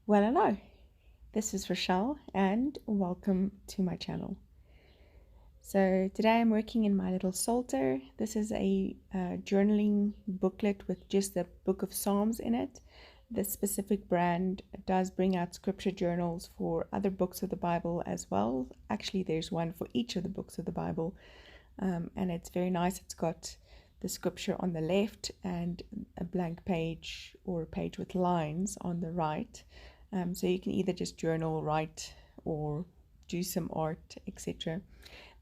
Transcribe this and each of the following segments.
Well, hello, this is Rochelle and welcome to my channel. So today I'm working in my little Psalter. This is a journaling booklet with just the book of Psalms in it. This specific brand does bring out scripture journals for other books of the Bible as well. Actually, there's one for each of the books of the Bible, and it's very nice. It's got the scripture on the left and a blank page or a page with lines on the right. So you can either just journal, write, or do some art, etc.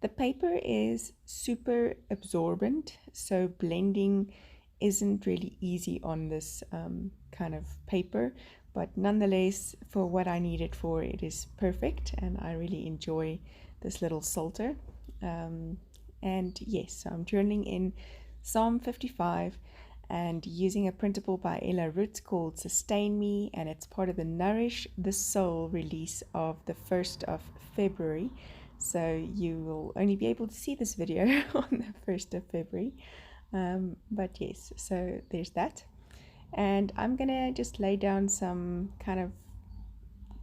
The paper is super absorbent, so blending isn't really easy on this kind of paper, but nonetheless, for what I need it for, it is perfect, and I really enjoy this little Psalter. And yes, so I'm journaling in Psalm 55 and using a printable by Ella Roetz called Sustain Me, and it's part of the Nourish the Soul release of the 1st of February. So you will only be able to see this video on the 1st of February. But yes, so there's that. And I'm gonna just lay down some kind of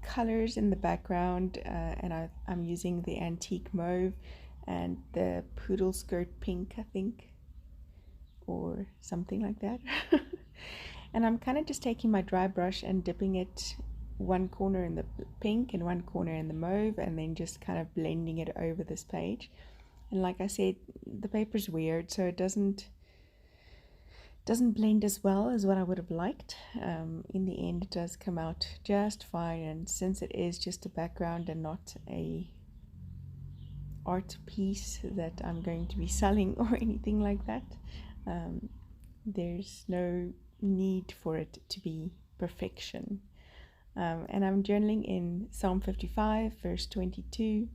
colors in the background, and I'm using the antique mauve and the poodle skirt pink, I think, or something like that. And I'm kind of just taking my dry brush and dipping it one corner in the pink and one corner in the mauve, and then just kind of blending it over this page. And like I said, the paper's weird, so it doesn't blend as well as what I would have liked. In the end, it does come out just fine, and since it is just a background and not a art piece that I'm going to be selling or anything like that, there's no need for it to be perfection. And I'm journaling in Psalm 55 verse 22,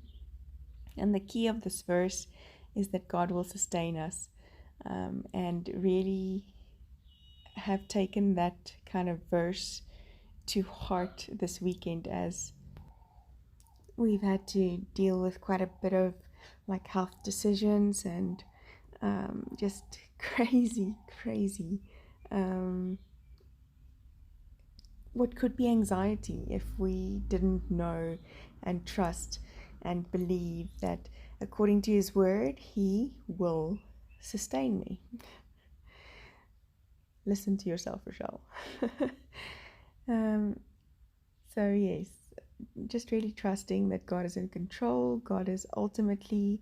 and the key of this verse is that God will sustain us, and really have taken that kind of verse to heart this weekend, as we've had to deal with quite a bit of like health decisions and just crazy what could be anxiety if we didn't know and trust and believe that according to his word he will sustain me. Listen to yourself, Rochelle. So yes, just really trusting that God is in control. God has ultimately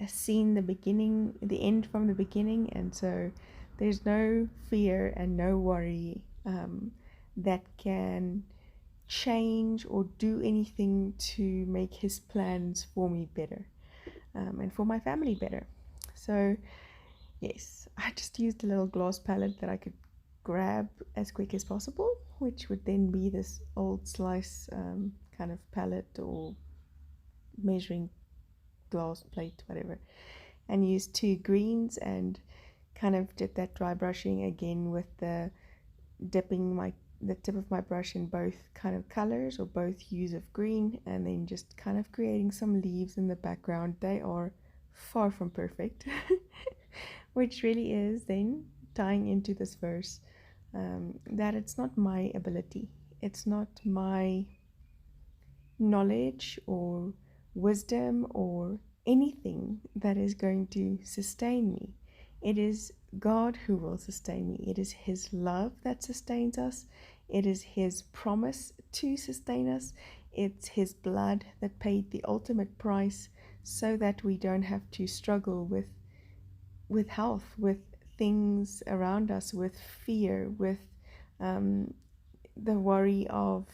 seen the end from the beginning, and so there's no fear and no worry that can change or do anything to make his plans for me better, and for my family better. So yes, I just used a little glass palette that I could grab as quick as possible, which would then be this old slice kind of palette or measuring glass plate, whatever, and used 2 greens and kind of did that dry brushing again with the dipping the tip of my brush in both kind of colors or both hues of green, and then just kind of creating some leaves in the background. They are far from perfect, which really is then tying into this verse, that it's not my ability, it's not my knowledge or wisdom or anything that is going to sustain me. It is God who will sustain me. It is his love that sustains us. It is his promise to sustain us. It's his blood that paid the ultimate price so that we don't have to struggle with health, with things around us, with fear, with the worry of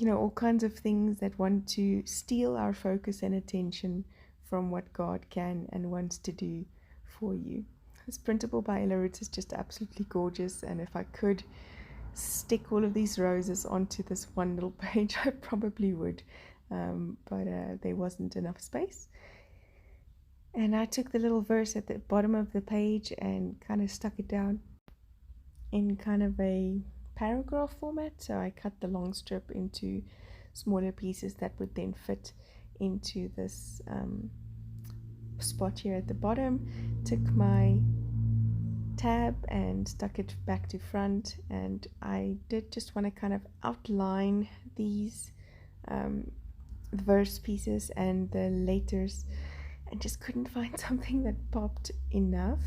all kinds of things that want to steal our focus and attention from what God can and wants to do for you. This printable by Ella Roetz is just absolutely gorgeous, and if I could stick all of these roses onto this one little page, I probably would, but there wasn't enough space. And I took the little verse at the bottom of the page and kind of stuck it down in kind of a paragraph format. So I cut the long strip into smaller pieces that would then fit into this spot here at the bottom. Took my tab and stuck it back to front, and I did just want to kind of outline these verse pieces and the letters, and just couldn't find something that popped enough.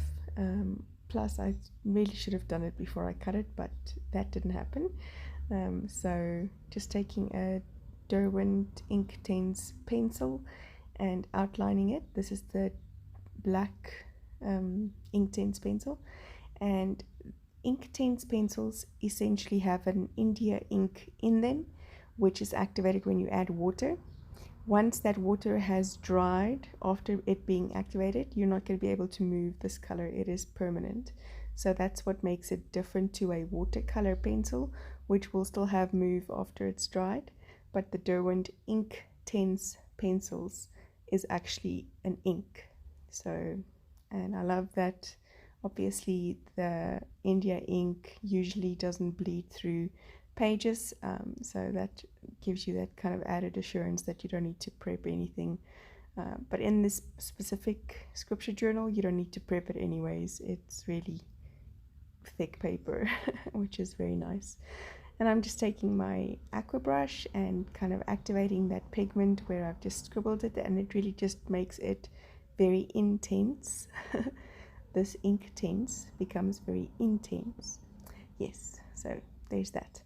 Plus I really should have done it before I cut it, but that didn't happen. So just taking a Derwent Inktense pencil and outlining it. This is the black Inktense pencil, and Inktense pencils essentially have an India ink in them, which is activated when you add water. Once that water has dried after it being activated, you're not going to be able to move this color. It is permanent. So that's what makes it different to a watercolor pencil, which will still have move after it's dried. But the Derwent Inktense pencils is actually an ink. So, and I love that. Obviously the India ink usually doesn't bleed through pages, so that gives you that kind of added assurance that you don't need to prep anything. But in this specific scripture journal, you don't need to prep it anyways. It's really thick paper, which is very nice. And I'm just taking my aqua brush and kind of activating that pigment where I've just scribbled it, and it really just makes it very intense. This Inktense becomes very intense. Yes, so there's that.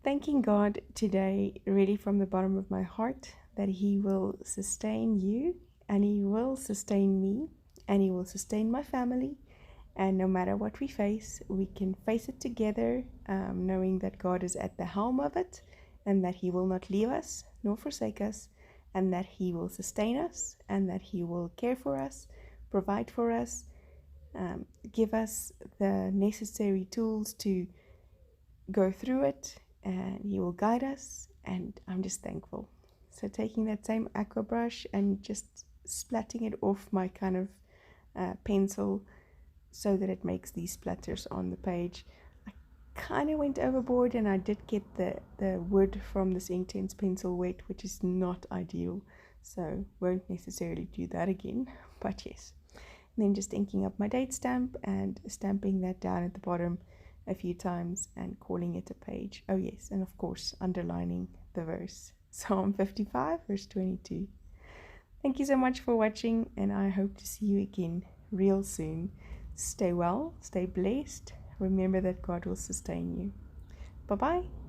Thanking God today, really from the bottom of my heart, that He will sustain you, and He will sustain me, and He will sustain my family. And no matter what we face, we can face it together, knowing that God is at the helm of it, and that He will not leave us nor forsake us, and that He will sustain us, and that He will care for us, provide for us, give us the necessary tools to go through it, and He will guide us, and I'm just thankful. So taking that same aqua brush and just splatting it off my kind of pencil so that it makes these splatters on the page. I kind of went overboard, and I did get the wood from this Inktense pencil wet, which is not ideal, so won't necessarily do that again, but yes. And then just inking up my date stamp and stamping that down at the bottom a few times and calling it a page. Oh yes, and of course underlining the verse. Psalm 55 verse 22. Thank you so much for watching, and I hope to see you again real soon. Stay well, stay blessed. Remember that God will sustain you. Bye bye.